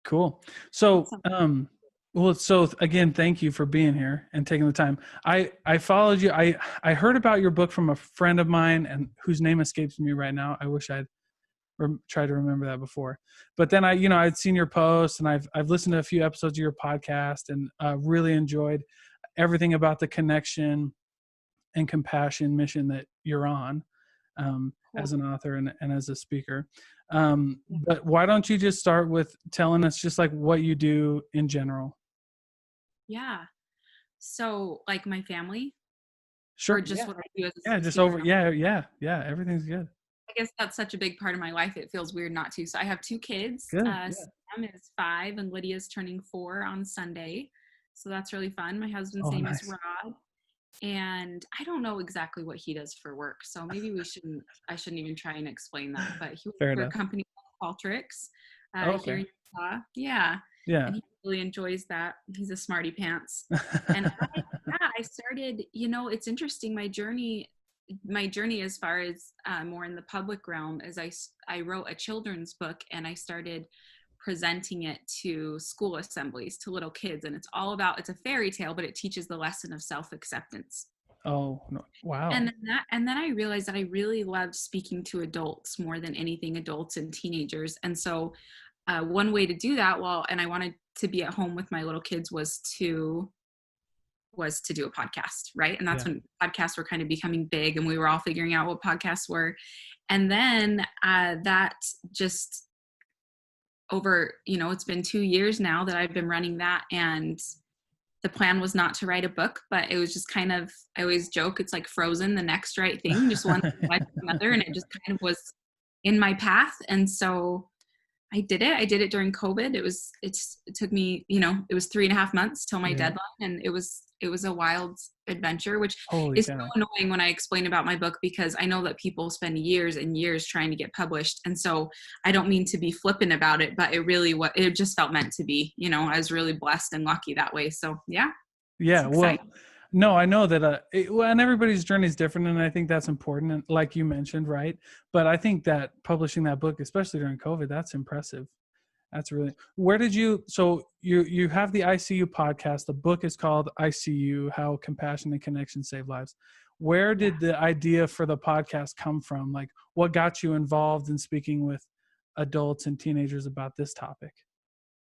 Cool. So, Awesome. well, so again, thank you for being here and taking the time. I followed you. I heard about your book from a friend of mine, and whose name escapes me right now. I wish I'd tried to remember that before. But then I'd seen your posts, and I've listened to a few episodes of your podcast, and really enjoyed everything about the connection and compassion mission that you're on, Cool. as an author and as a speaker. Yeah. But why don't you just start with telling us just like what you do in general? Yeah. So, like my family, or Sure. just Yeah. what I do as Yeah. a Just speaker over. and Yeah. Yeah. Yeah. Everything's good. I guess that's such a big part of my life. It feels weird not to. So I have two kids. Good. Yeah. Sam is 5 and Lydia's turning 4 on Sunday. So that's really fun. My husband's Oh, name is nice. Rod. And I don't know exactly what he does for work. So maybe I shouldn't even try and explain that. But he works Fair for a enough. company called Qualtrics here Okay. in Utah. Yeah. Yeah. And he really enjoys that. He's a smarty pants. And yeah, I started, it's interesting. My journey as far as more in the public realm is I wrote a children's book and I started presenting it to school assemblies to little kids, and it's a fairy tale, but it teaches the lesson of self-acceptance. Oh, no. And Wow. then I realized that I really loved speaking to adults more than anything, adults and teenagers. And so one way to do that, and I wanted to be at home with my little kids, was to do a podcast, right? And that's Yeah. when podcasts were kind of becoming big and we were all figuring out what podcasts were. And then that just over, it's been 2 years now that I've been running that. And the plan was not to write a book, but it was just kind of, I always joke, it's like Frozen, the next right thing, just one thing led to another. And it just kind of was in my path. And so I did it. I did it during COVID. It took me, it was 3.5 months till my Yeah. deadline. And it was a wild adventure, which Holy is cow. so annoying when I explain about my book, because I know that people spend years and years trying to get published. And so I don't mean to be flippant about it, but it just felt meant to be. I was really blessed and lucky that way. So yeah, it's Yeah. Well, exciting. no, I know that, well, and everybody's journey is different. And I think that's important. And like you mentioned, right. But I think that publishing that book, especially during COVID, that's impressive. That's really, where did you, so you have the ICU podcast. The book is called ICU, How Compassion and Connection Save Lives. Where Yeah. did the idea for the podcast come from? Like, what got you involved in speaking with adults and teenagers about this topic?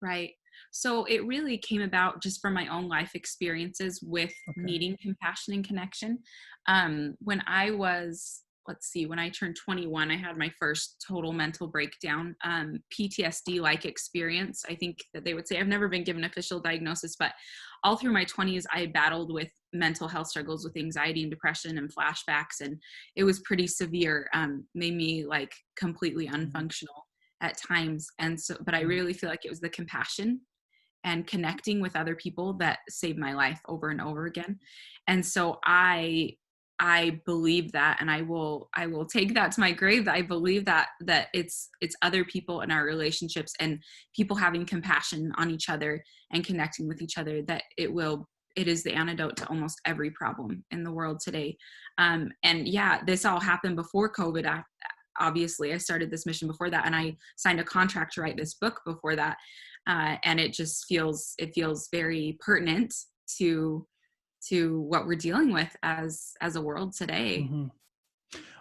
Right. So it really came about just from my own life experiences with Okay. needing compassion and connection. When I turned 21, I had my first total mental breakdown, PTSD like experience. I think that they would say, I've never been given official diagnosis, but all through my 20s, I battled with mental health struggles with anxiety and depression and flashbacks. And it was pretty severe, made me like completely Mhm. unfunctional at times. And so, but I Mhm. really feel like it was the compassion and connecting with other people that saved my life over and over again. And so I believe that, and I will take that to my grave, that I believe that it's other people in our relationships and people having compassion on each other and connecting with each other, that it is the antidote to almost every problem in the world today. And yeah, this all happened before COVID. Obviously, I started this mission before that, and I signed a contract to write this book before that. And it feels very pertinent to what we're dealing with as a world today. Mhm.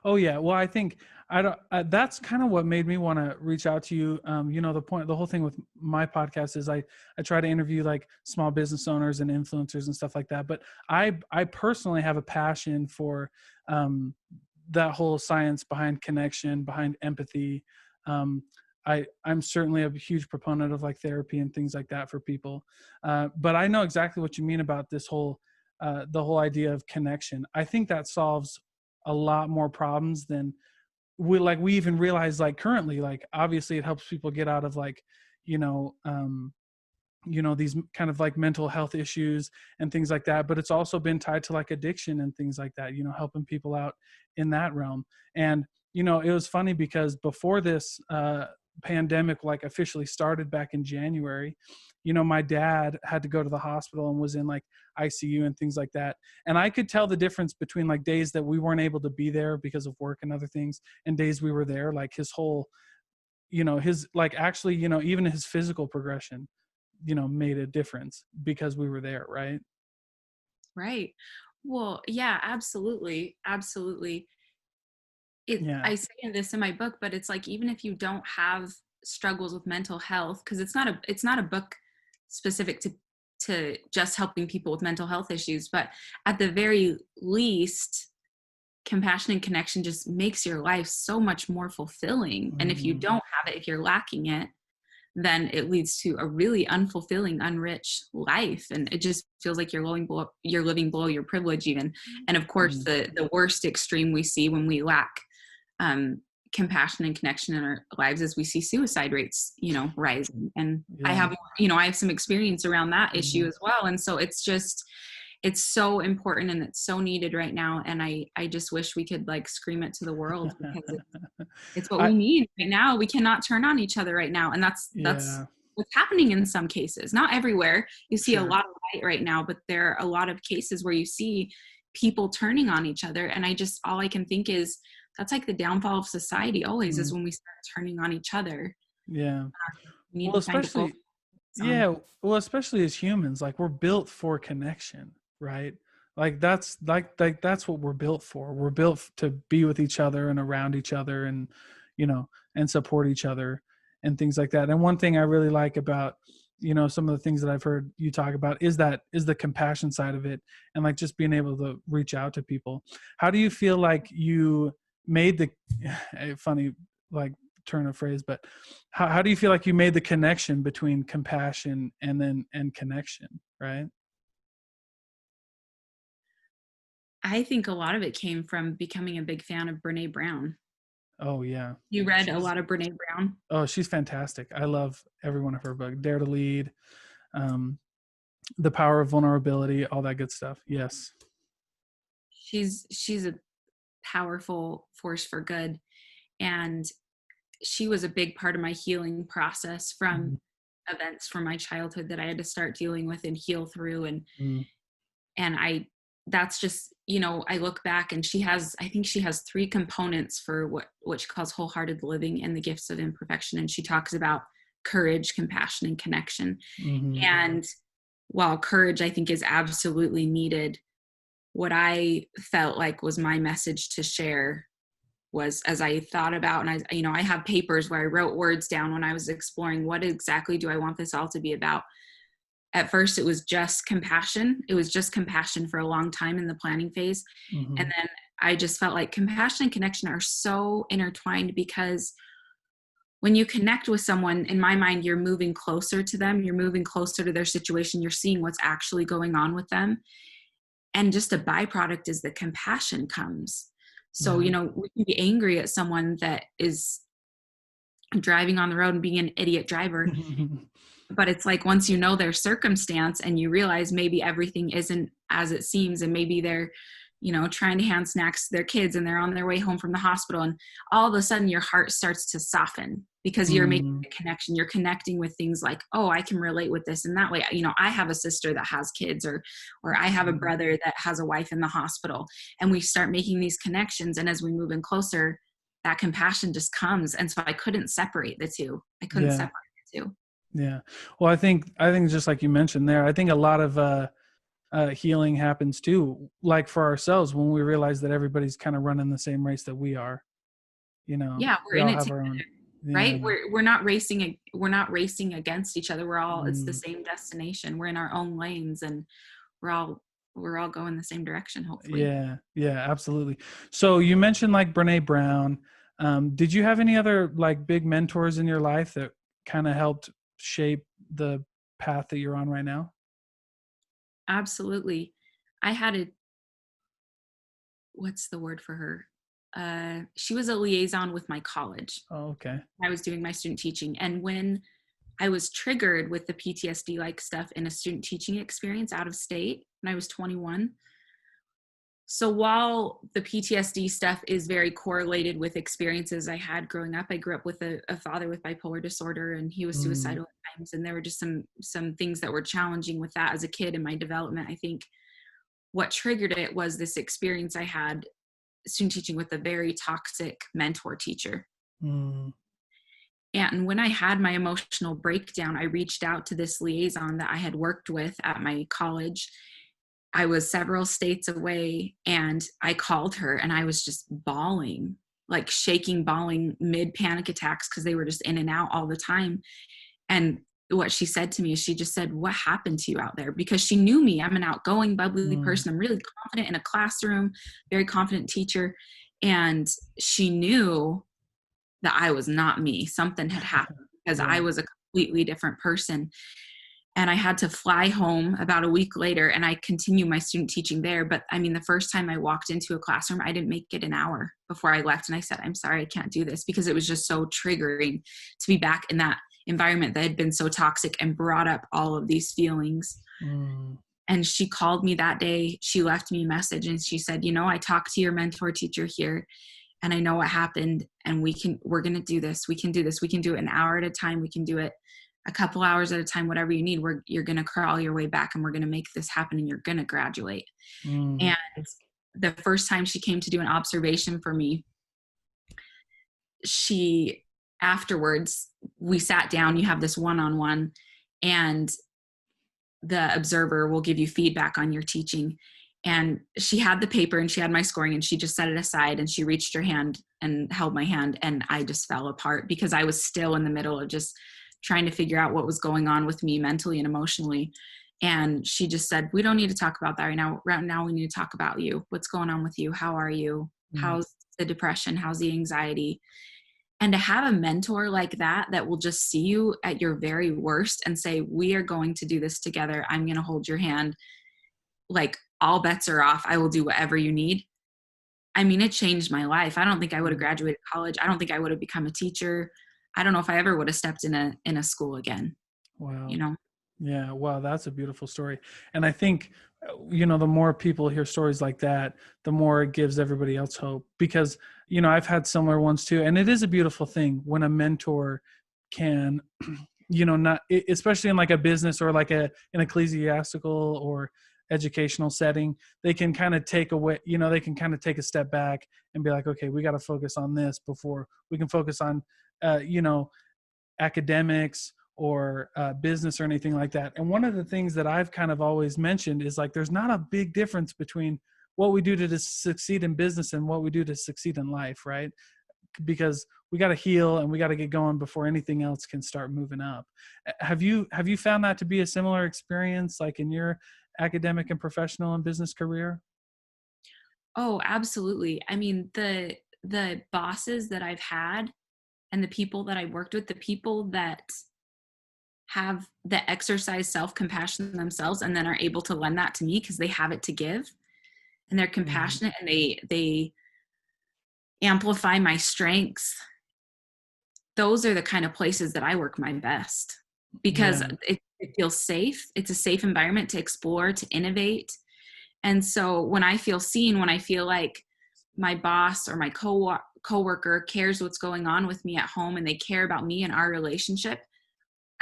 Oh yeah. Well, I think I don't. That's kind of what made me want to reach out to you. The whole thing with my podcast is I try to interview like small business owners and influencers and stuff like that. But I personally have a passion for that whole science behind connection, behind empathy. Um, I'm certainly a huge proponent of like therapy and things like that for people. But I know exactly what you mean about this whole the whole idea of connection. I think that solves a lot more problems than we even realize, like currently. Like obviously it helps people get out of like you know um these kind of like mental health issues and things like that, but it's also been tied to like addiction and things like that, helping people out in that realm. And it was funny because before this pandemic like officially started back in January, my dad had to go to the hospital and was in like ICU and things like that. And I could tell the difference between like days that we weren't able to be there because of work and other things and days we were there. Like his whole his, like, actually, even his physical progression, made a difference because we were there, right? Right. Well, yeah, absolutely. Absolutely. Yeah. I say this in my book, but it's like, even if you don't have struggles with mental health, because it's not a book specific to just helping people with mental health issues, but at the very least, compassion and connection just makes your life so much more fulfilling. And if you Mhm. don't have it, if you're lacking it, then it leads to a really unfulfilling, unrich life, and it just feels like you're living below your privilege even. And of course, Mm. the worst extreme we see when we lack um, compassion and connection in our lives is we see suicide rates, rising. And Yeah. I have some experience around that issue Mhm. as well. And so it's so important and it's so needed right now. And I just wish we could like scream it to the world, because it's what I we need right now. We cannot turn on each other right now. And that's Yeah, what's happening in some cases. Not everywhere. You see a sure. lot of light right now, but there are a lot of cases where you see people turning on each other. And all I can think is that's like the downfall of society always, is Mm, when we start turning on each other. yeah. We need Well, to find a focus especially on. Yeah, well, especially as humans, like, we're built for connection, right? Like that's what we're built for. We're built to be with each other and around each other, and and support each other and things like that. And one thing I really like about some of the things that I've heard you talk about is the compassion side of it, and like just being able to reach out to people. How do you feel like you made the funny, like, turn of phrase, but how do you feel like you made the connection between compassion and connection, right? I think a lot of it came from becoming a big fan of Brene Brown. Oh yeah. You read a She's lot of Brene Brown? she's fantastic. I love every one of her books. Dare to Lead, um, The Power of Vulnerability, all that good stuff. Yes. She's a powerful force for good. And she was a big part of my healing process from Mhm. events from my childhood that I had to start dealing with and heal through. Mm. And that's just, I look back, and I think she has three components for what she calls wholehearted living and the gifts of imperfection. And she talks about courage, compassion, and connection. Mhm. And while courage, I think, is absolutely needed, what I felt like was my message to share was, as I thought about, and I have papers where I wrote words down when I was exploring what exactly do I want this all to be about. At first, it was just compassion. It was just compassion for a long time in the planning phase. And Mhm. then I just felt like compassion and connection are so intertwined, because when you connect with someone, in my mind, you're moving closer to them, you're moving closer to their situation, you're seeing what's actually going on with them. And just a byproduct is that compassion comes. So, Yeah. we can be angry at someone that is driving on the road and being an idiot driver, but it's like, once you know their circumstance and you realize maybe everything isn't as it seems, and maybe they're trying to hand snacks to their kids and they're on their way home from the hospital, and all of a sudden your heart starts to soften because you're making Mm. a connection, you're connecting with things like, oh, I can relate with this. And that way, I have a sister that has kids, or I have a Mhm. brother that has a wife in the hospital, and we start making these connections, and as we move in closer, that compassion just comes. And so I couldn't separate the two. I couldn't Yeah. separate the two. Yeah. Well, I think just like you mentioned there, I think a lot of healing happens too, like for ourselves, when we realize that everybody's kind of running the same race that we are. Yeah, we're We in all it have our together, own. Yeah. right? We're not racing against each other. It's the Mm. same destination. We're in our own lanes, and we're all we're all going the same direction, hopefully. Yeah. Yeah. Absolutely. So you mentioned like Brene Brown. Did you have any other like big mentors in your life that kind of helped shape the path that you're on right now? Absolutely. I had a what's the word for her? She was a liaison with my college. Oh, okay. I was doing my student teaching, and when I was triggered with the PTSD like stuff in a student teaching experience out of state when I was 21. So while the PTSD stuff is very correlated with experiences I had growing up, I grew up with a father with bipolar disorder, and he was Mm. suicidal at times. And there were just some things that were challenging with that as a kid in my development. I think what triggered it was this experience I had student teaching with a very toxic mentor teacher. Mm. And when I had my emotional breakdown, I reached out to this liaison that I had worked with at my college. I was several states away, and I called her and I was just bawling, like shaking, bawling mid panic attacks because they were just in and out all the time. And what she said to me is she just said, "What happened to you out there?" Because she knew me. I'm an outgoing, bubbly Mm. person. I'm really confident in a classroom, very confident teacher. And she knew that I was not me. Something had happened because I Yeah. was a completely different person. And I had to fly home about a week later, and I continue my student teaching there. But I mean, the first time I walked into a classroom, I didn't make it an hour before I left. And I said, "I'm sorry, I can't do this," because it was just so triggering to be back in that environment that had been so toxic and brought up all of these feelings. Mm. And she called me that day. She left me a message and she said, "I talked to your mentor teacher here, and I know what happened, and we're going to do this. We can do this. We can do it an hour at a time. We can do it a couple hours at a time, whatever you need. You're going to crawl your way back, and we're going to make this happen, and you're going to graduate." Mm. And the first time she came to do an observation for me, she afterwards, we sat down, you have this one-on-one, and the observer will give you feedback on your teaching. And she had the paper and she had my scoring, and she just set it aside and she reached her hand and held my hand, and I just fell apart because I was still in the middle of just trying to figure out what was going on with me mentally and emotionally. And she just said, "We don't need to talk about that right now. Right now we need to talk about you. What's going on with you? How are you? Mm. How's the depression? How's the anxiety?" And to have a mentor like that, that will just see you at your very worst and say, "We are going to do this together. I'm going to hold your hand. Like, all bets are off. I will do whatever you need." I mean, it changed my life. I don't think I would have Mm. graduated college. I don't think I would have become a teacher. I don't know if I ever would have stepped in a school again, you Wow. know? Yeah, wow, that's a beautiful story. And I think, the more people hear stories like that, the more it gives everybody else hope. Because, I've had similar ones too. And it is a beautiful thing when a mentor can, not, especially in like a business or like an ecclesiastical or educational setting, they can kind of take away, they can kind of take a step back and be like, okay, we got to focus on this before we can focus on, uh, you know, academics or business or anything like that. And one of the things that I've kind of always mentioned is like there's not a big difference between what we do to succeed in business and what we do to succeed in life, right? Because we got to heal and we got to get going before anything else can start moving up. Have you found that to be a similar experience like in your academic and professional and business career? Oh, absolutely. I mean, the bosses that I've had and the people that I worked with, the people that have that exercise self-compassion themselves and then are able to lend that to me because they have it to give, and they're Mm. compassionate, and they amplify my strengths. Those are the kind of places that I work my best because Yeah. it feels safe. It's a safe environment to explore, to innovate. And so when I feel seen, when I feel like my boss or my coworker cares what's going on with me at home and they care about me and our relationship,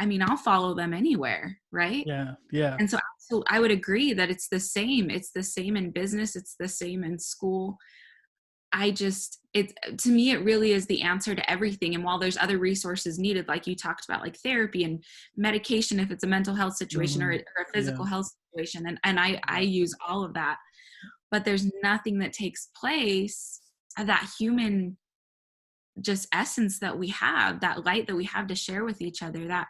I mean, I'll follow them anywhere, right? Yeah. Yeah. And so I would agree that it's the same. It's the same in business, it's the same in school. It to me, it really is the answer to everything. And while there's other resources needed, like you talked about, like therapy and medication, if it's a mental health situation Hmm. or a Yeah. physical health situation, and I Yeah. use all of that, but there's nothing that takes place of that human just essence that we have, that light that we have to share with each other, that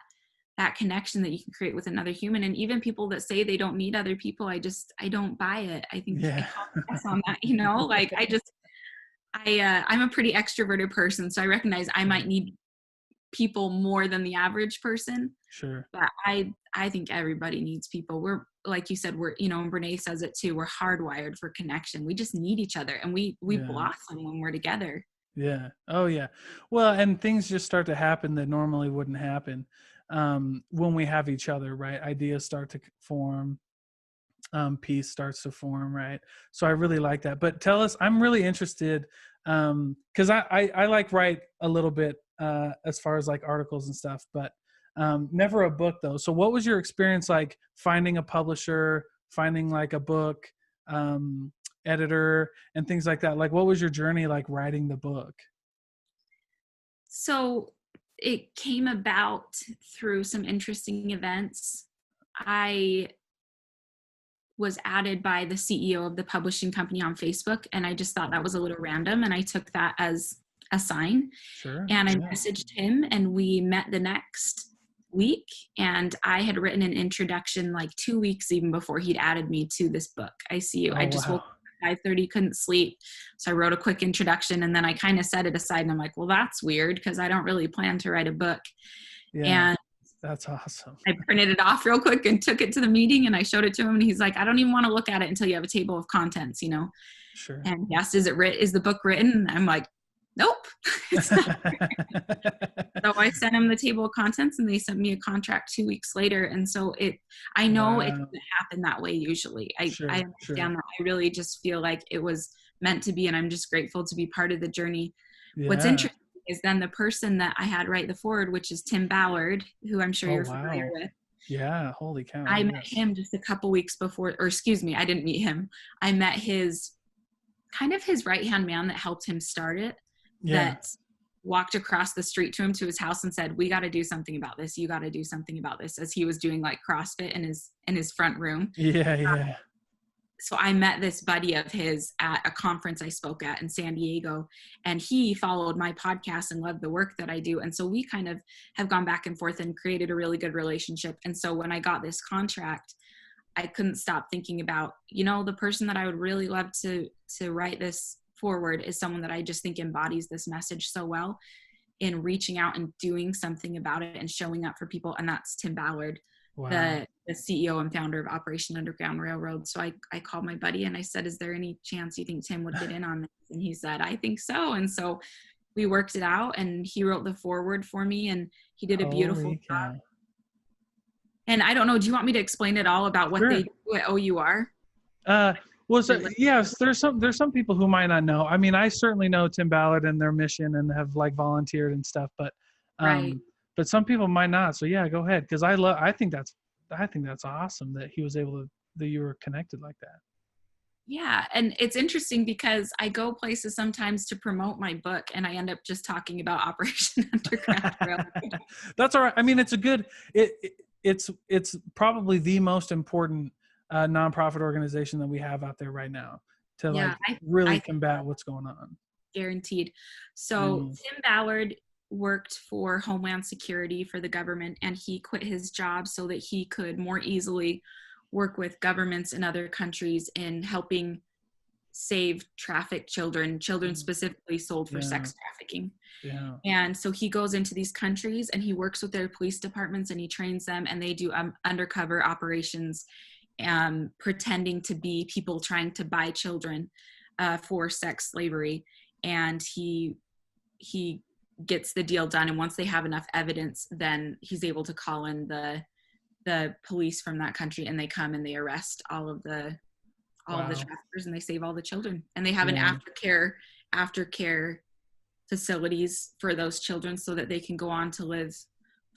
connection that you can create with another human. And even people that say they don't need other people, I don't buy it. I think I Yeah. call BS on that, like I'm a pretty extroverted person, so I recognize I might Right. need people more than the average person, Sure. but I think everybody needs people. We're, like you said, and Brene says it too, we're hardwired for connection. We just need each other, and we Yeah. blossom when we're together. Yeah. Oh, yeah. Well, and things just start to happen that normally wouldn't happen when we have each other, right? Ideas start to form, peace starts to form, right? So I really like that. But tell us, I'm really interested because I like write a little bit as far as like articles and stuff, but never a book though. So what was your experience like finding a publisher, finding like a book um, editor, and things like that? Like, what was your journey like writing the book? So it came about through some interesting events. I was added by the CEO of the publishing company on Facebook, and I just thought that was a little random, and I took that as a sign. Sure. And I Yeah. messaged him, and we met the next week, and I had written an introduction like 2 weeks even before he'd added me to this book, I See You. Oh, I just woke wow. up at 5:30, couldn't sleep, so I wrote a quick introduction, and then I kind of set it aside, and I'm like, well, that's weird because I don't really plan to write a book. Yeah. And That's awesome. I printed it off real quick and took it to the meeting, and I showed it to him, and he's like, I don't even want to look at it until you have a table of contents, Sure. And he asked, is the book written? And I'm like, nope, it's not. So I sent him the table of contents, and they sent me a contract 2 weeks later. And so I know it Wow. doesn't happen that way usually. I Sure. understand that. I really just feel like it was meant to be, and I'm just grateful to be part of the journey. What's Yeah. interesting is then the person that I had write the forward, which is Tim Ballard, who I'm sure Oh, you're familiar wow. with. Yeah. Holy cow. I met Yes. him just a couple weeks before, or excuse me, I didn't meet him. I met his right-hand man that helped him start it, Yeah. that walked across the street to him to his house and said, we got to do something about this. You got to do something about this, as he was doing like CrossFit in his front room. Yeah. Yeah. So I met this buddy of his at a conference I spoke at in San Diego, and he followed my podcast and loved the work that I do. And so we kind of have gone back and forth and created a really good relationship. And so when I got this contract, I couldn't stop thinking about, the person that I would really love to write this forward is someone that I just think embodies this message so well in reaching out and doing something about it and showing up for people. And that's Tim Ballard, Wow. the CEO and founder of Operation Underground Railroad. So I called my buddy and I said, is there any chance you think Tim would get in on this? And he said, I think so. And so we worked it out, and he wrote the foreword for me, and he did a beautiful Holy job. cow. And I don't know, do you want me to explain at all about what Sure. they do at OUR? Well, so, yes, there's some people who might not know. I mean, I certainly know Tim Ballard and their mission and have like volunteered and stuff, but Right. but some people might not. So yeah, go ahead, because I think that's awesome that he was able to, that you were connected like that. Yeah. And it's interesting because I go places sometimes to promote my book, and I end up just talking about Operation Underground Railroad. That's all right. I mean, it's a good. It's probably the most important nonprofit organization that we have out there right now to Yeah, really I combat what's going on. guaranteed. So Tim Ballard worked for Homeland Security for the government, and he quit his job so that he could more easily work with governments in other countries in helping save trafficked children specifically sold for sex trafficking. Yeah. And so he goes into these countries and he works with their police departments, and he trains them, and they do undercover operations, pretending to be people trying to buy children for sex slavery. And he gets the deal done. And once they have enough evidence, then he's able to call in the police from that country, and they come and they arrest all of the traffickers, and they save all the children. And they have an aftercare facilities for those children so that they can go on to live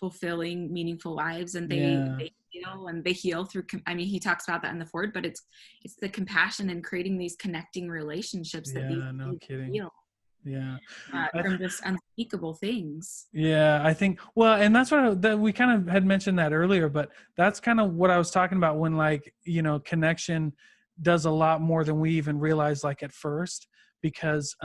fulfilling, meaningful lives. And they heal through, he talks about that in the forward, but it's the compassion and creating these connecting relationships that these no kidding. heal. Yeah. From just unspeakable things. Yeah, I think, well, and that's that we kind of had mentioned that earlier, but that's kind of what I was talking about when connection does a lot more than we even realize at first, because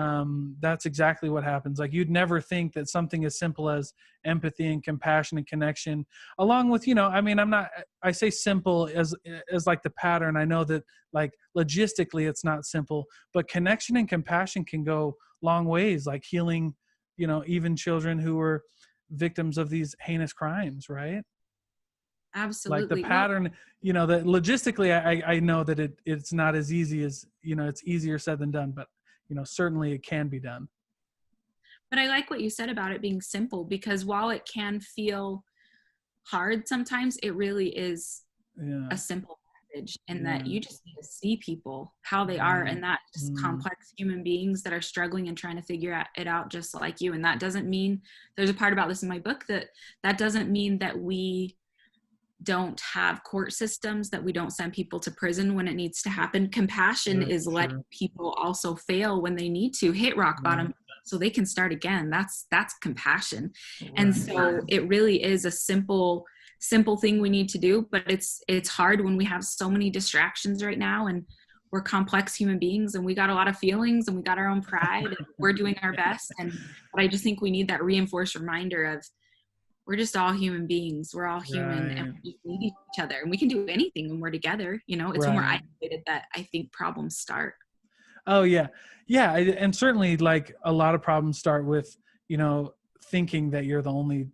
that's exactly what happens. You'd never think that something as simple as empathy and compassion and connection, along with, I say simple as the pattern. I know that logistically it's not simple, but connection and compassion can go long ways, healing, even children who were victims of these heinous crimes, right? Absolutely. The pattern, that logistically, I know that it's not as easy as, it's easier said than done, but, certainly it can be done. But I like what you said about it being simple, because while it can feel hard sometimes, it really is a simple message, and that you just need to see people how they are, and that just complex human beings that are struggling and trying to figure it out just like you. And that doesn't mean, there's a part about this in my book, that doesn't mean that we don't have court systems, that we don't send people to prison when it needs to happen. Compassion is letting people also fail when they need to hit rock bottom, so they can start again. That's compassion. And Right. so it really is a simple thing we need to do, but it's hard when we have so many distractions right now, and we're complex human beings, and we got a lot of feelings, and we got our own pride, and we're doing our best. But I just think we need that reinforced reminder of, we're just all human beings. We're all human, and Right. we just need each other, and we can do anything when we're together. It's when we're Right. isolated that I think problems start. Oh yeah. Yeah. And certainly like a lot of problems start with, thinking that you're the only,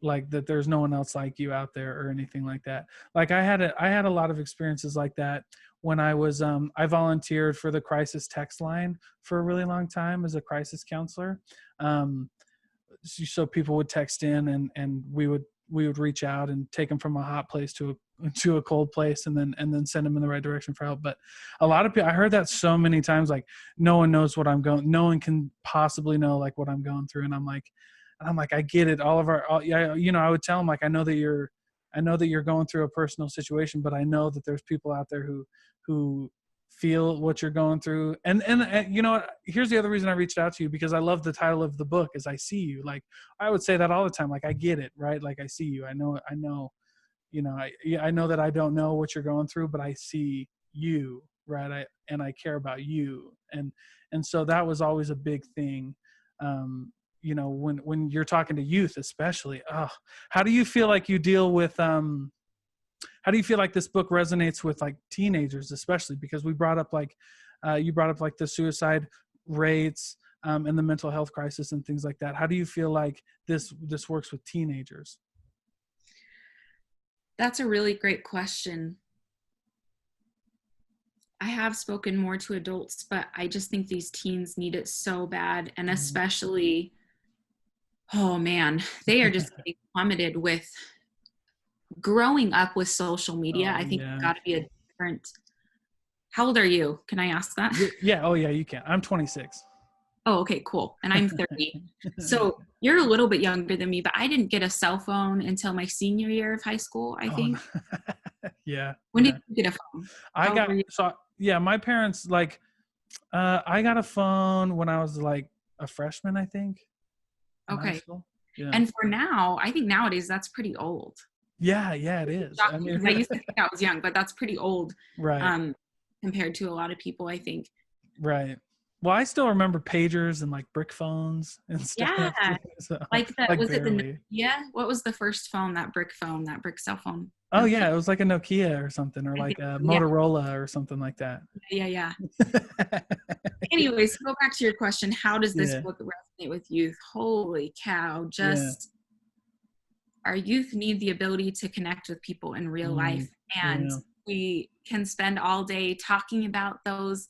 like that there's no one else like you out there or anything like that. Like I had a lot of experiences like that when I was, I volunteered for the crisis text line for a really long time as a crisis counselor. Um, so people would text in, and we would reach out and take them from a hot place to a cold place, and then send them in the right direction for help. But a lot of people, I heard that so many times, like, no one knows what I'm going, no one can possibly know like what I'm going through. And I'm like, I get it. Yeah, I would tell them, like, I know that you're going through a personal situation, but I know that there's people out there who feel what you're going through. And here's the other reason I reached out to you, because I love the title of the book, is I See You. Like, I would say that all the time, like, I get it, right? Like, I see you. I know, I know that I don't know what you're going through, but I see you, right? And I care about you. And so that was always a big thing. When you're talking to youth, especially, how do you feel like you deal with, how do you feel like this book resonates with like teenagers, especially because we brought up like, you brought up like the suicide rates, and the mental health crisis and things like that. How do you feel like this works with teenagers? That's a really great question. I have spoken more to adults, but I just think these teens need it so bad. And especially, oh man, they are just getting plummeted with growing up with social media. Oh I think yeah. it's got to be a different. How old are you? Can I ask that? Yeah. Oh yeah, you can. I'm 26. Oh, okay, cool. And I'm 30. So you're a little bit younger than me, but I didn't get a cell phone until my senior year of high school, I Oh, think. yeah. When Yeah. did you get a phone? I How old got were you? so yeah, my parents, like, I got a phone when I was like a freshman, I think, in high Okay. school. Yeah. And for now, I think nowadays that's pretty old. Yeah, yeah, it is. I Shocking, mean, because I used to think I was young, but that's pretty old, right, um, compared to a lot of people, I think. right. Well, I still remember pagers and like brick phones and stuff. Yeah, So, like like was it the barely. Nokia? What was the first phone, that brick cell phone? Oh Nokia? yeah, it was like a Nokia or something, or I like think a so, yeah, Motorola or something like that. yeah. Anyways, go back to your question. How does this Yeah, book resonate with youth? Holy cow, yeah. just our youth need the ability to connect with people in real life. And Yeah. we can spend all day talking about those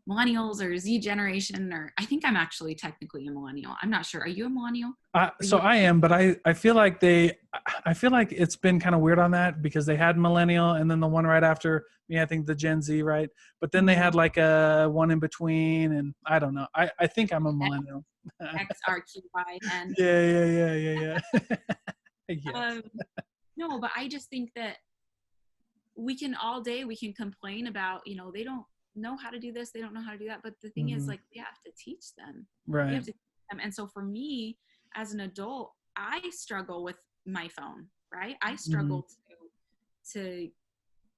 millennials or Z generation, or I think I'm actually technically a millennial. I'm not sure. Are you a millennial? Are So you? I am, but I feel like I feel like it's been kind of weird on that, because they had millennial, and then the one right after me, I think the Gen Z, right? But then they had like a one in between, and I don't know. I think I'm a millennial. XRQYN. Yeah. Yes. Um, no, but I just think that we can all day, we can complain about, they don't know how to do this, they don't know how to do that. But the thing is, Hmm. like, we have to teach them. We Right. have to teach them. And so for me, as an adult, I struggle with my phone, right? I Hmm. struggle to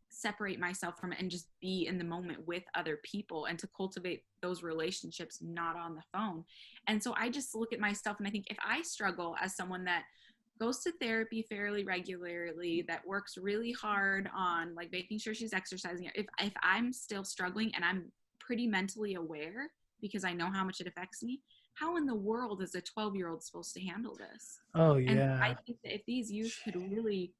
separate myself from it and just be in the moment with other people and to cultivate those relationships not on the phone. And so I just look at myself and I think, if I struggle as someone that goes to therapy fairly regularly, that works really hard on like making sure she's exercising, if I'm still struggling and I'm pretty mentally aware because I know how much it affects me, how in the world is a 12-year-old supposed to handle this? Oh And I yeah. think that if these youth could really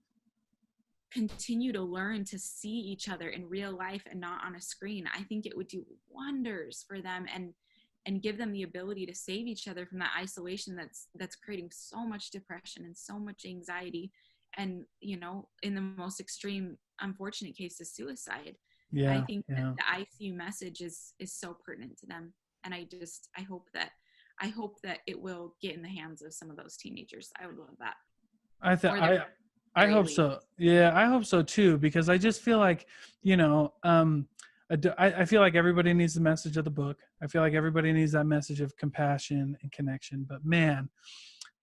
continue to learn to see each other in real life and not on a screen, I think it would do wonders for them, and give them the ability to save each other from that isolation that's creating so much depression and so much anxiety, and in the most extreme unfortunate case is suicide. I Yeah. think that Yeah. the ICU message is so pertinent to them, and I hope that it will get in the hands of some of those teenagers. I would love that. I th- Or I very hope least. so. Yeah, I hope so too, because I just feel like, you know, um I feel like everybody needs the message of the book. I feel like everybody needs that message of compassion and connection. But man,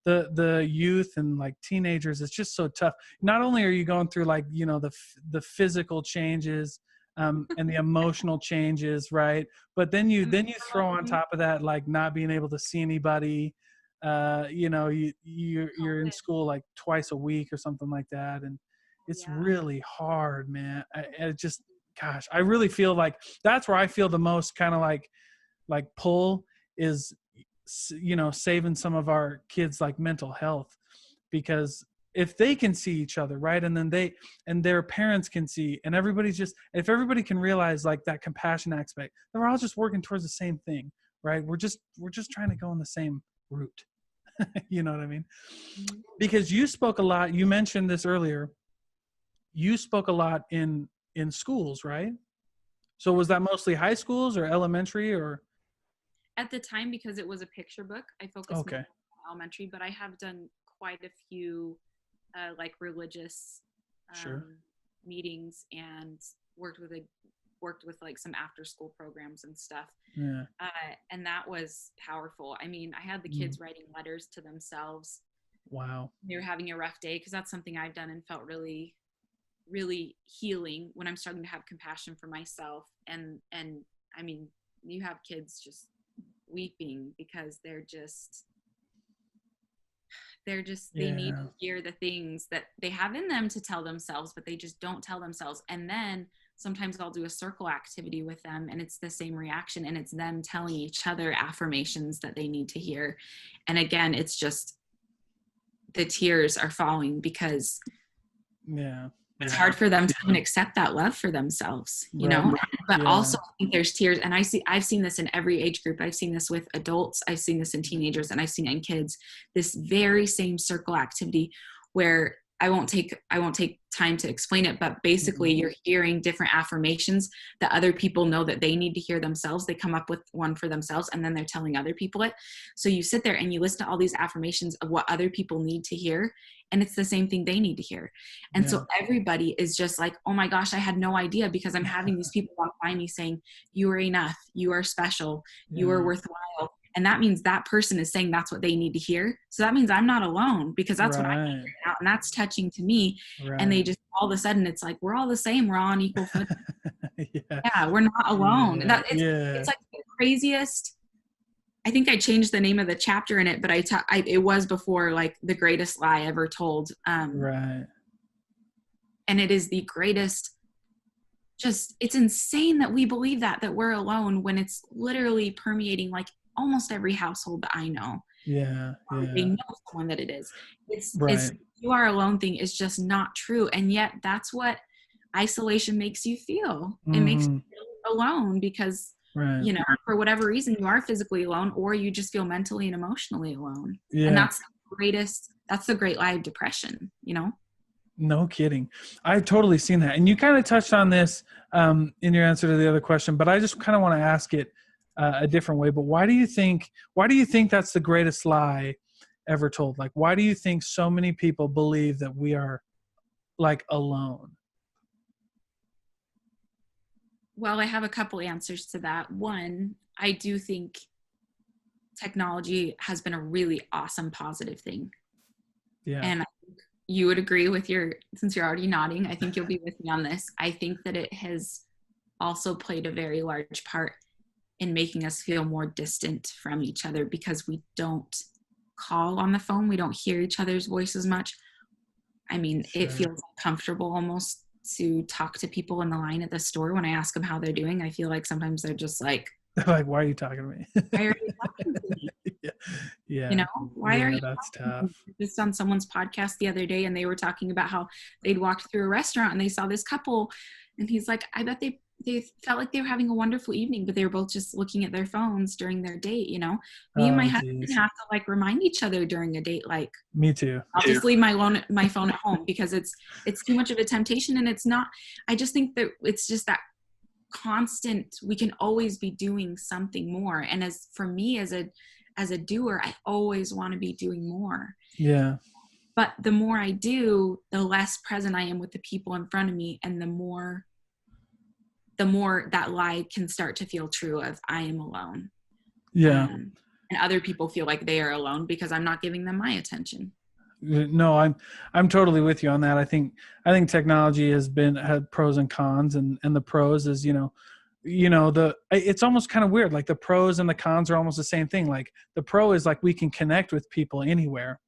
the youth and like teenagers, it's just so tough. Not only are you going through like, you know, the physical changes and the emotional changes, right? But then you throw on top of that like not being able to see anybody. You know, you're in school like twice a week or something like that, and it's really hard, man. I just, gosh, I really feel like that's where I feel the most kind of like pull is, you know, saving some of our kids like mental health, because if they can see each other, right, and then they and their parents can see, and everybody's just, if everybody can realize like that compassion aspect, then we're all just working towards the same thing, right? We're just trying to go in the same route. You know what I mean? Because you spoke a lot, you mentioned this earlier, you spoke a lot in schools, right? So was that mostly high schools or elementary or? At the time, because it was a picture book, I focused Okay. on elementary, but I have done quite a few like religious Sure. meetings, and worked with like some after school programs and stuff. Yeah. And that was powerful. I mean, I had the kids writing letters to themselves. Wow. They were having a rough day, because that's something I've done and felt really, really healing when I'm starting to have compassion for myself. And I mean, you have kids just weeping because they need to hear the things that they have in them to tell themselves, but they just don't tell themselves. And then sometimes I'll do a circle activity with them, and it's the same reaction, and it's them telling each other affirmations that they need to hear. And again, it's just the tears are falling, because it's hard for them to even accept that love for themselves, you know. But also I think there's tears, and I've seen this in every age group. I've seen this with adults, I've seen this in teenagers, and I've seen it in kids, this very same circle activity where I won't take time to explain it, but basically you're hearing different affirmations that other people know that they need to hear themselves. They come up with one for themselves, and then they're telling other people it. So you sit there and you listen to all these affirmations of what other people need to hear, and it's the same thing they need to hear. And so everybody is just like, oh my gosh, I had no idea, because I'm having these people walk by me saying, you are enough, you are special, you are worthwhile. And that means that person is saying that's what they need to hear. So that means I'm not alone, because that's what I hear out, and that's touching to me. And they just, all of a sudden, it's like, we're all the same. We're all on equal footing. We're not alone. It's like the craziest. I think I changed the name of the chapter in it, but it was before like the greatest lie ever told. And it is the greatest. Just, it's insane that we believe that we're alone, when it's literally permeating like almost every household that I know. They know someone that it is. It's you are alone thing is just not true. And yet that's what isolation makes you feel. It makes you feel alone, because you know, for whatever reason, you are physically alone, or you just feel mentally and emotionally alone. And that's the great lie of depression, you know? No kidding. I've totally seen that. And you kind of touched on this in your answer to the other question, but I just kind of want to ask it a different way. But why do you think that's the greatest lie ever told? Like, why do you think so many people believe that we are like alone? Well, I have a couple answers to that. One, I do think technology has been a really awesome, positive thing. And I think you would agree with since you're already nodding, I think you'll be with me on this. I think that it has also played a very large part in making us feel more distant from each other, because we don't call on the phone. We don't hear each other's voices much. I mean, it feels uncomfortable almost to talk to people in the line at the store. When I ask them how they're doing, I feel like sometimes they're just like, why are you talking to me? Why are you talking to me? You know, why are you that's tough. Just on someone's podcast the other day, and they were talking about how they'd walked through a restaurant and they saw this couple, and he's like, I bet they felt like they were having a wonderful evening, but they were both just looking at their phones during their date, you know? Me and my husband have to like remind each other during a date, like, me too. I'll just leave my phone at home, because it's too much of a temptation. And it's not, I just think that it's just that constant, we can always be doing something more. And as for me, as a doer, I always want to be doing more. But the more I do, the less present I am with the people in front of me, and the more the more that lie can start to feel true of I am alone. Yeah. And other people feel like they are alone because I'm not giving them my attention. No, I'm totally with you on that. I think technology had pros and cons, and the pros is, it's almost kind of weird. Like the pros and the cons are almost the same thing. Like the pro is like we can connect with people anywhere,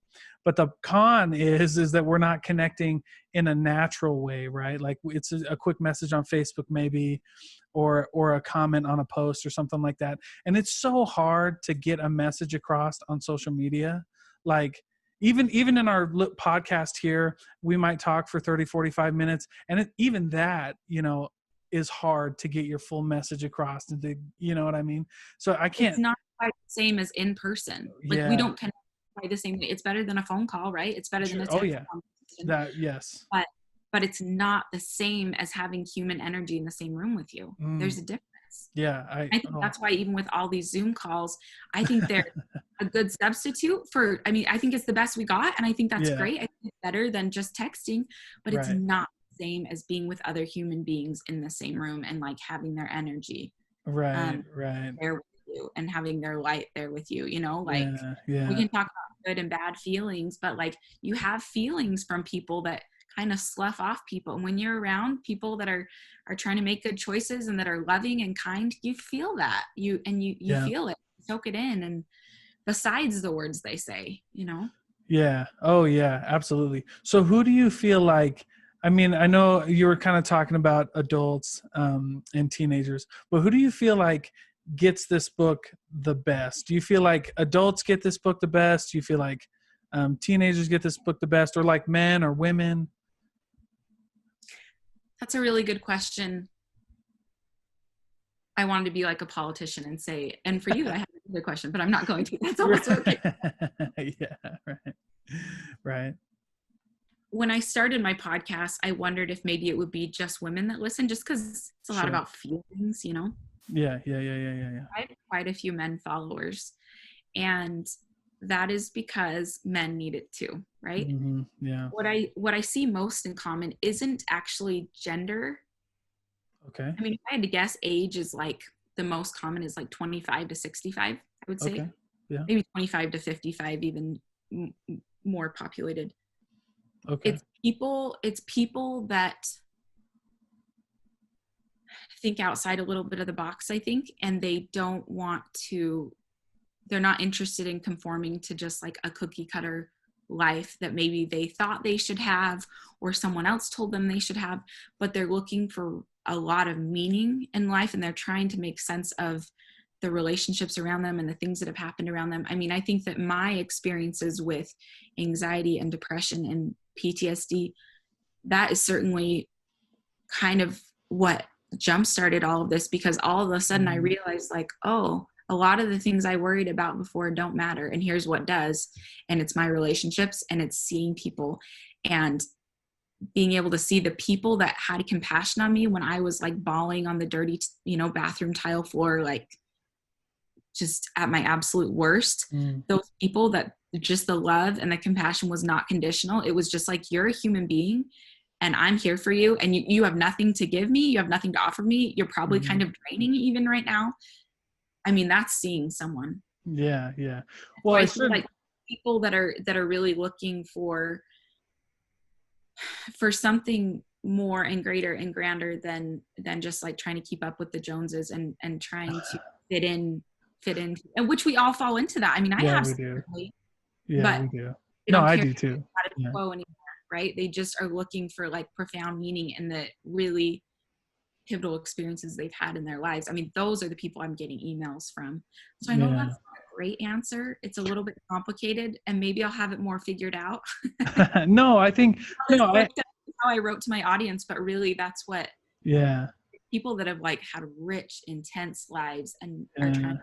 but the con is that we're not connecting in a natural way, right? Like it's a quick message on Facebook maybe, or a comment on a post or something like that. And it's so hard to get a message across on social media. Like even in our podcast here, we might talk for 30, 45 minutes. And even that, is hard to get your full message across. And you know what I mean? So I can't. It's not quite the same as in person. Like we don't connect quite the same way. It's better than a phone call, right? It's better than a text conversation. Yes. But it's not the same as having human energy in the same room with you. There's a difference. Yeah. I think that's why even with all these Zoom calls, I think they're a good substitute for, I think it's the best we got. And I think that's great. I think it's better than just texting, but it's not the same as being with other human beings in the same room and like having their energy right there with you and having their light there with you, like we can talk about good and bad feelings, but like you have feelings from people that kind of slough off people. And when you're around people that are trying to make good choices and that are loving and kind, you feel that you feel it, soak it in. And besides the words they say, Yeah. Oh yeah, absolutely. So who do you feel like, I know you were kind of talking about adults and teenagers, but who do you feel like gets this book the best? Do you feel like adults get this book the best? Do you feel like teenagers get this book the best, or like men or women? That's a really good question. I wanted to be like a politician and say, and for you, I have a good question, but I'm not going to. That's almost okay. Yeah, right. When I started my podcast, I wondered if maybe it would be just women that listen, just because it's a lot about feelings, Yeah. I have quite a few men followers, and that is because men need it too, right? Mm-hmm. Yeah. What I see most in common isn't actually gender. Okay. If I had to guess, age is like the most common is like 25 to 65, I would say. Okay. Yeah. Maybe 25 to 55, even more populated. Okay. It's people that think outside a little bit of the box, I think, and they're not interested in conforming to just like a cookie cutter life that maybe they thought they should have or someone else told them they should have, but they're looking for a lot of meaning in life, and they're trying to make sense of the relationships around them and the things that have happened around them. I think that my experiences with anxiety and depression and PTSD, that is certainly kind of what jump-started all of this, because all of a sudden I realized like, oh, a lot of the things I worried about before don't matter. And here's what does. And it's my relationships, and it's seeing people and being able to see the people that had compassion on me when I was like bawling on the dirty, bathroom tile floor, like just at my absolute worst. Those people that just the love and the compassion was not conditional. It was just like, you're a human being and I'm here for you. And you have nothing to give me. You have nothing to offer me. You're probably kind of draining even right now. That's seeing someone. Yeah. Well, I feel like people that are really looking for something more and greater and grander than just like trying to keep up with the Joneses and trying to fit in, and which we all fall into that. I have we do. Yeah, but we do. No, I do too. Anymore, right? They just are looking for like profound meaning in the really pivotal experiences they've had in their lives. Those are the people I'm getting emails from. So I know that's not a great answer. It's a little bit complicated, and maybe I'll have it more figured out. No, I think how I wrote to my audience, but really that's what people that have like had rich, intense lives and are trying to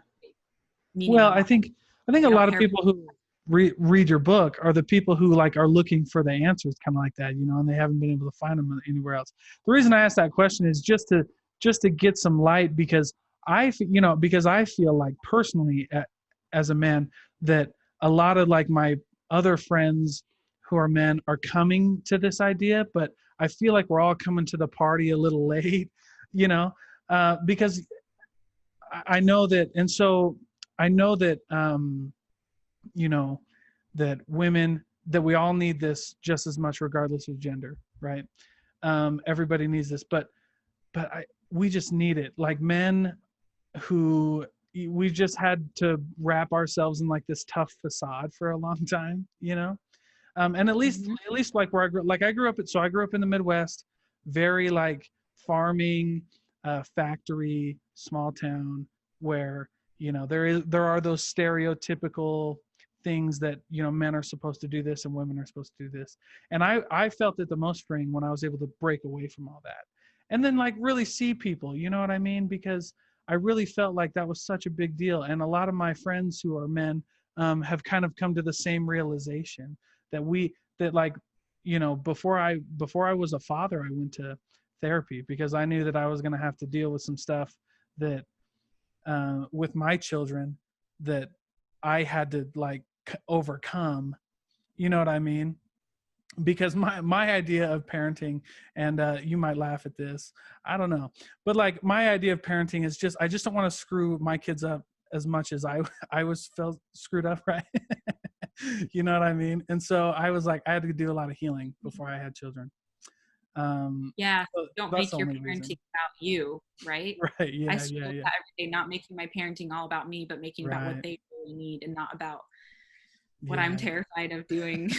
well, I think a lot of people who read your book are the people who like are looking for the answers, kind of like that, and they haven't been able to find them anywhere else. The reason I asked that question is just to get some light, because I feel like personally as a man that a lot of like my other friends who are men are coming to this idea, but I feel like we're all coming to the party a little late, because I know that, and so I know that, you know, that women, that we all need this just as much, regardless of gender, right? Everybody needs this, but we just need it. Like men who, we've just had to wrap ourselves in like this tough facade for a long time, you know? And Mhm. at least like where I grew, like I grew up, so I grew up in the Midwest, very like farming, factory, small town, where, you know, there are those stereotypical things that, you know, men are supposed to do this and women are supposed to do this. And I felt it the most freeing when I was able to break away from all that. And then like really see people, you know what I mean? Because I really felt like that was such a big deal. And a lot of my friends who are men, have kind of come to the same realization that that like, you know, before I was a father, I went to therapy because I knew that I was going to have to deal with some stuff that, with my children, that I had to like overcome, you know what I mean? Because my idea of parenting, and you might laugh at this, I don't know, but like my idea of parenting is just, I just don't want to screw my kids up as much as I was felt screwed up, right? You know what I mean? And so I was like, I had to do a lot of healing before I had children. Yeah, So don't that's make the your only parenting reason. about you, right? Right. I Yeah. struggle Yeah. with Yeah. that every day, not making my parenting all about me, but making about what Right. they really need and not about what I'm Yeah. terrified of doing,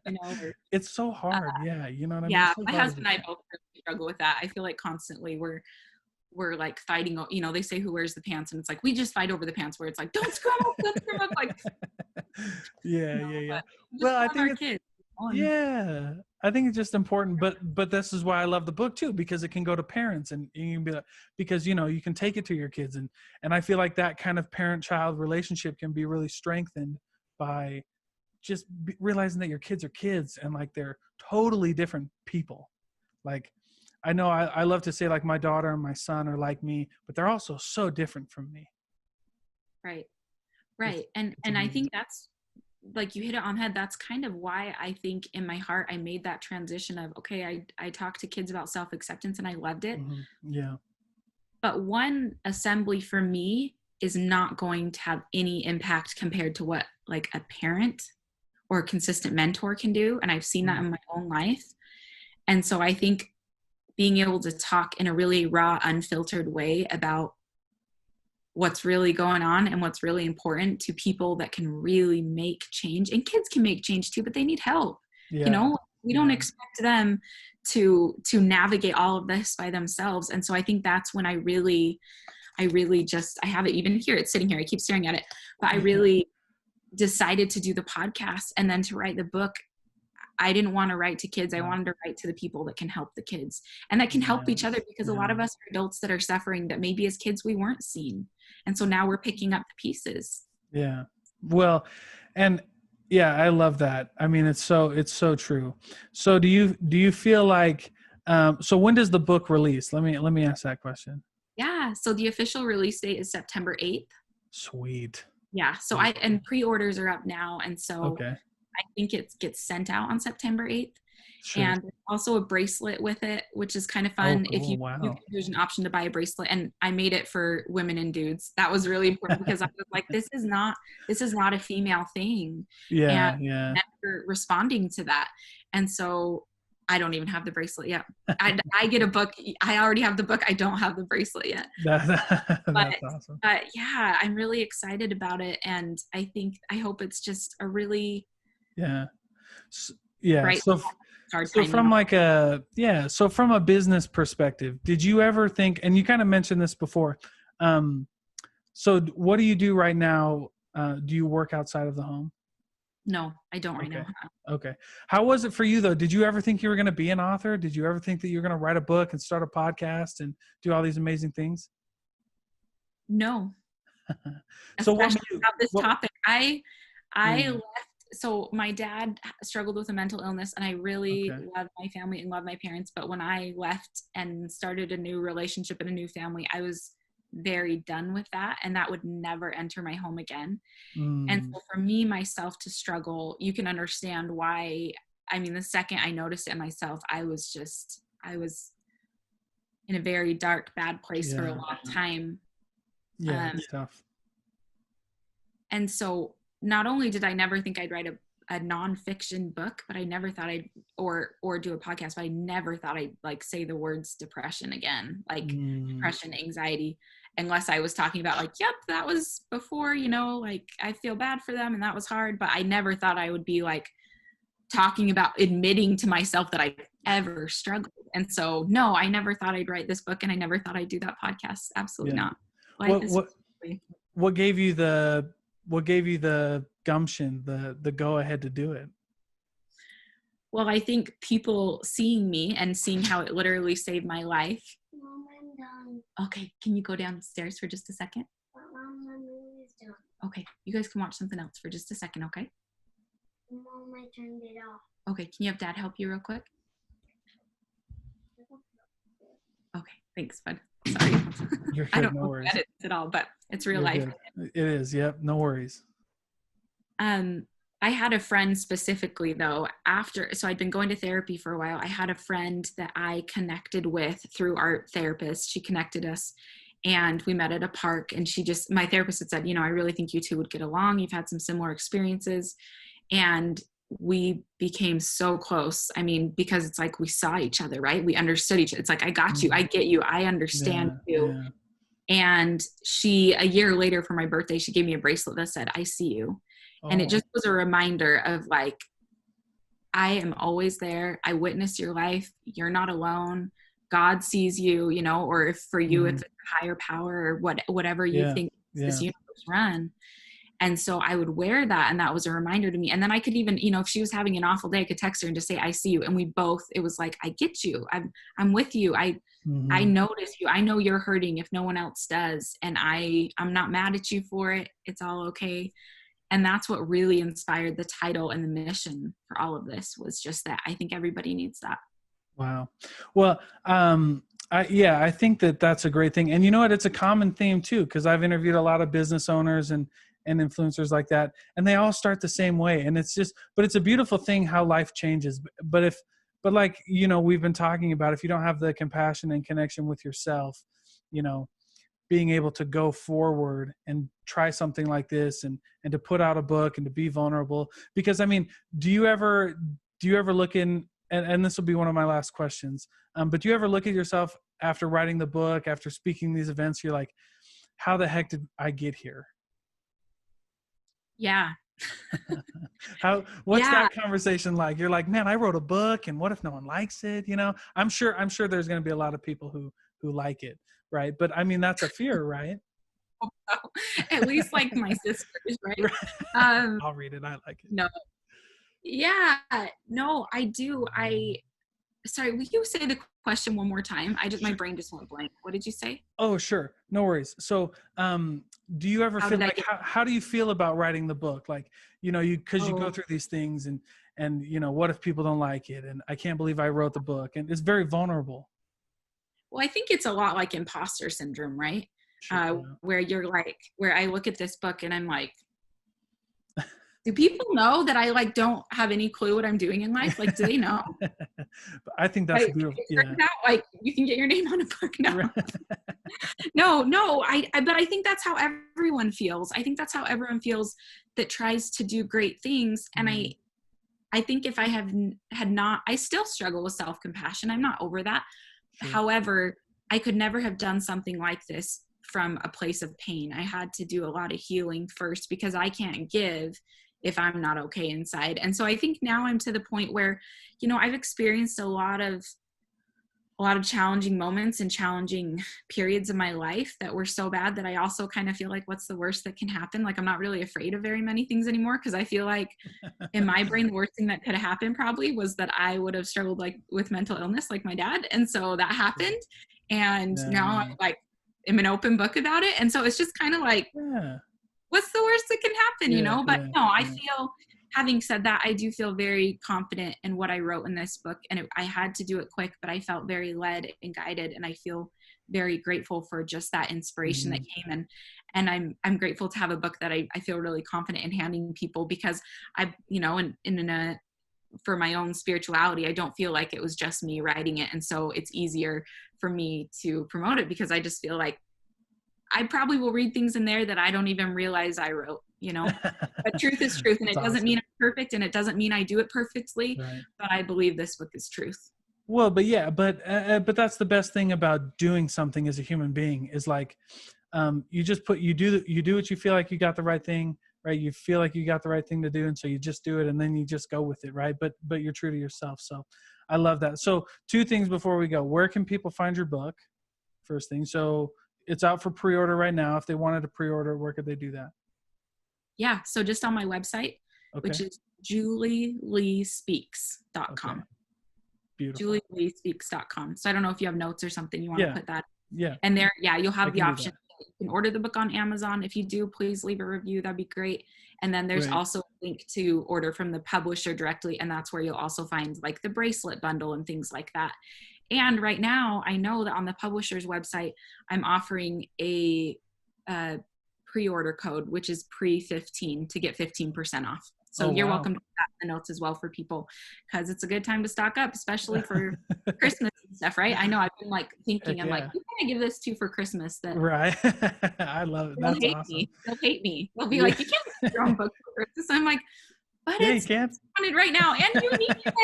or It's so hard. Yeah. You know what I mean? yeah, It's so my hard as husband a and I parent. both really struggle with that. I feel like constantly we're like fighting, they say who wears the pants, and it's like we just fight over the pants, where it's like, don't screw 'em up, don't screw 'em up, like, Yeah. Yeah. Yeah. but we just Well, I love think our it's, kids. On. yeah, I think it's just important, but this is why I love the book too, because it can go to parents, and you can be like, because you know, you can take it to your kids, and I feel like that kind of parent-child relationship can be really strengthened by just realizing that your kids are kids, and like they're totally different people. Like I know I love to say like my daughter and my son are like me, but they're also so different from me. Right. It's Right. And it's and I amazing. think that's, like, you hit it on the head. That's kind of why I think in my heart I made that transition of, okay, I talked to kids about self-acceptance and I loved it. Yeah. But one assembly for me is not going to have any impact compared to what like a parent or a consistent mentor can do. And I've seen that Mm. in my own life. And so I think being able to talk in a really raw, unfiltered way about what's really going on and what's really important to people that can really make change, and kids can make change too, but they need help. you Yeah. know we don't Yeah. expect them to navigate all of this by themselves. And so I think that's when I really just, I have it even here, it's sitting here, I keep staring at it, but I Yeah. really decided to do the podcast and then to write the book. I didn't want to write to kids. I Wow. wanted to write to the people that can help the kids and that can help each other, Yes. because a lot Yeah. of us are adults that are suffering that maybe as kids we weren't seen. And so now we're picking up the pieces. Yeah. Well, and yeah, I love that. I mean, it's so true. So do you feel like, so when does the book release? Let me ask that question. Yeah. So the official release date is September 8th. Sweet. Yeah. So Sweet. and pre-orders are up now. And so Okay. I think it gets sent out on September 8th. Sure. And there's also a bracelet with it, which is kind of Oh, fun. If cool. Wow. there's an option to buy a bracelet, and I made it for women and dudes. That was really important because I was like, this is not a female thing, and Yeah. Yeah. never responding to that. And so I don't even have the bracelet yet. I get a book. I already have the book. I don't have the bracelet yet. But That's awesome. but yeah, I'm really excited about it, and I hope it's just a really Yeah. S- yeah. bright hard So time. from like so from a business perspective, did you ever think, and you kind of mentioned this before, um, so what do you do right now? Do you work outside of the home? No, I don't right Okay. now. Okay. How was it for you though? Did you ever think you were going to be an author? Did you ever think that you were going to write a book and start a podcast and do all these amazing things? No, So what especially made you, about this what, topic. I yeah, left. So my dad struggled with a mental illness, and I really okay. love my family and love my parents. But when I left and started a new relationship and a new family, I was very done with that, and that would never enter my home again. And Mm, so for me, myself to struggle, you can understand why. I mean, the second I noticed it in myself, I was in a very dark, bad place for a Yeah. long time. Yeah, Um, it's tough. and so not only did I never think I'd write a nonfiction book, but I never thought or do a podcast, but I never thought I'd like say the words depression again, like Mm, depression, anxiety, unless I was talking about like, yep, that was before, like I feel bad for them and that was hard, but I never thought I would be like talking about admitting to myself that I ever struggled. And so, no, I never thought I'd write this book and I never thought I'd do that podcast. Absolutely yeah. not. Life What is what what gave you the gumption, the go ahead to do it? well, I think people seeing me and seeing how it literally saved my life. Mom, I'm done. Okay, can you go downstairs for just a second? But Mom, my movie's done. Okay, you guys can watch something else for just a second, okay? Mom, I turned it off. Okay, can you have Dad help you real quick? Okay, thanks, bud. Sorry. You're I good, don't no know worries. edits at all, but it's real You're life. good. It is, yep, no worries. I had a friend specifically though, so I'd been going to therapy for a while. I had a friend that I connected with through our therapist. She connected us and we met at a park, and my therapist had said, I really think you two would get along. You've had some similar experiences. And we became so close. I mean, because it's like we saw each other, right? We understood each other. It's like, I got you. I get you. I understand you. Yeah. And a year later for my birthday, she gave me a bracelet that said, I see you. And it Oh, just was a reminder of like, I am always there. I witness your life. You're not alone. God sees you, or if for you, if it's a higher power or whatever you think this universe run. And so I would wear that, and that was a reminder to me. And then I could even, if she was having an awful day, I could text her and just say, I see you. And it was like, I get you. I'm with you. I notice you. I know you're hurting if no one else does. And I'm not mad at you for it. It's all okay. And that's what really inspired the title and the mission for all of this, was just that I think everybody needs that. Wow. Well, I think that's a great thing. And you know what? It's a common theme too, because I've interviewed a lot of business owners and influencers like that, and they all start the same way. And but it's a beautiful thing how life changes. But like, we've been talking about, if you don't have the compassion and connection with yourself, being able to go forward and try something like this and to put out a book and to be vulnerable. Because I mean, do you ever look in, and this will be one of my last questions, but do you ever look at yourself after writing the book, after speaking these events, you're like, how the heck did I get here? Yeah. What's that conversation like? You're like, man, I wrote a book, and what if no one likes it? I'm sure there's going to be a lot of people who like it. Right. But I mean, that's a fear, right? At least like my sisters, right? I'll read it. I like it. No. Yeah. No, I do. Sorry, will you say the question one more time? My brain just went blank. What did you say? Oh, sure. No worries. So, do you ever feel like, how do you feel about writing the book? Like, because you go through these things and, what if people don't like it? And I can't believe I wrote the book, and it's very vulnerable. Well, I think it's a lot like imposter syndrome, right? Sure, where you're like, where I look at this book and I'm like, do people know that I like don't have any clue what I'm doing in life? Like, do they know? I think that's beautiful. Yeah. Out, like, you can get your name on a book now. No. But I think that's how everyone feels. I think that's how everyone feels that tries to do great things. And I think if I had not, I still struggle with self-compassion. I'm not over that. Sure. However, I could never have done something like this from a place of pain. I had to do a lot of healing first, because I can't give if I'm not okay inside. And so I think now I'm to the point where, I've experienced a lot of challenging moments and challenging periods of my life that were so bad that I also kind of feel like, what's the worst that can happen? Like, I'm not really afraid of very many things anymore, because I feel like in my brain, the worst thing that could have happened probably was that I would have struggled like with mental illness like my dad. And so that happened. And now I'm like, I'm an open book about it. And so it's just kind of like, what's the worst that can happen, But no, I feel, having said that, I do feel very confident in what I wrote in this book, and I had to do it quick, but I felt very led and guided, and I feel very grateful for just that inspiration that came in. And I'm grateful to have a book that I feel really confident in handing people, because I, in a for my own spirituality, I don't feel like it was just me writing it. And so it's easier for me to promote it because I just feel like I probably will read things in there that I don't even realize I wrote, but truth is truth. And it That's doesn't awesome. mean I'm perfect and it doesn't mean I do it perfectly, Right. but I believe this book is truth. Well, but yeah, but that's the best thing about doing something as a human being is like, you just you do what you feel like you got the right thing, right? You feel like you got the right thing to do. And so you just do it and then you just go with it. Right. But you're true to yourself. So I love that. So 2 things before we go, where can people find your book? First thing. So it's out for pre-order right now. If they wanted to pre-order, where could they do that? Yeah. So just on my website, Okay. which is julieleespeaks.com. Okay. Beautiful. julieleespeaks.com. So I don't know if you have notes or something you want to put that. Yeah. And there, you'll I have the can do option. that. You can order the book on Amazon. If you do, please leave a review. That'd be great. And then there's Great. also a link to order from the publisher directly. And that's where you'll also find like the bracelet bundle and things like that. And right now, I know that on the publisher's website, I'm offering a pre-order code, which is pre-15 to get 15% off. So you're welcome to put that in the notes as well for people, because it's a good time to stock up, especially for Christmas and stuff, right? I know I've been like thinking, I'm like, who can I give this to for Christmas? That right. I love it. That's awesome. They'll hate me. They'll be like, you can't get your own book for Christmas. I'm like, but yeah, it's you can't. wanted right now, and you need it,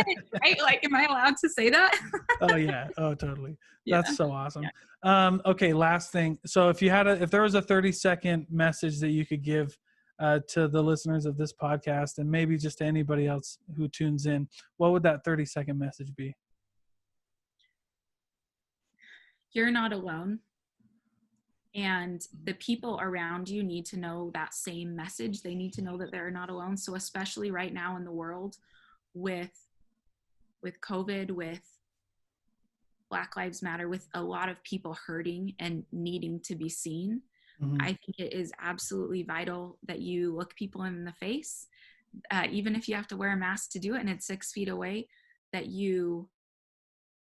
right? Like, am I allowed to say that? Oh yeah. Oh, totally. Yeah. That's so awesome. Yeah. Okay. Last thing. So if there was a 30-second message that you could give to the listeners of this podcast and maybe just to anybody else who tunes in, what would that 30-second message be? You're not alone. And the people around you need to know that same message. They need to know that they're not alone. So especially right now in the world with COVID, with Black Lives Matter, with a lot of people hurting and needing to be seen, I think it is absolutely vital that you look people in the face, even if you have to wear a mask to do it and it's 6 feet away, that you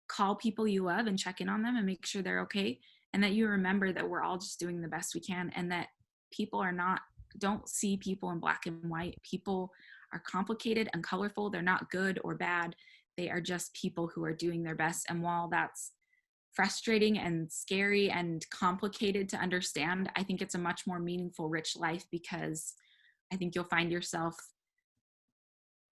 call people you love and check in on them and make sure they're okay. And that you remember that we're all just doing the best we can, and that people don't see people in black and white. People are complicated and colorful. They're not good or bad. They are just people who are doing their best. And while that's frustrating and scary and complicated to understand, I think it's a much more meaningful, rich life, because I think you'll find yourself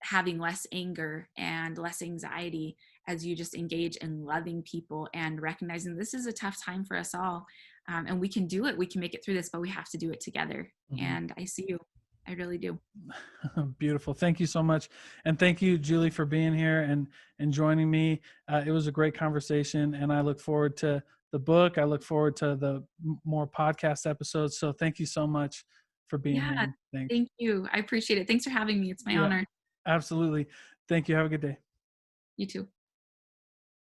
having less anger and less anxiety as you just engage in loving people and recognizing this is a tough time for us all. And we can do it. We can make it through this, but we have to do it together. And I see you. I really do. Beautiful. Thank you so much. And thank you, Julie, for being here and joining me. It was a great conversation, and I look forward to the book. I look forward to the more podcast episodes. So thank you so much for being here. Thanks. Thank you. I appreciate it. Thanks for having me. It's my honor. Absolutely. Thank you. Have a good day. You too.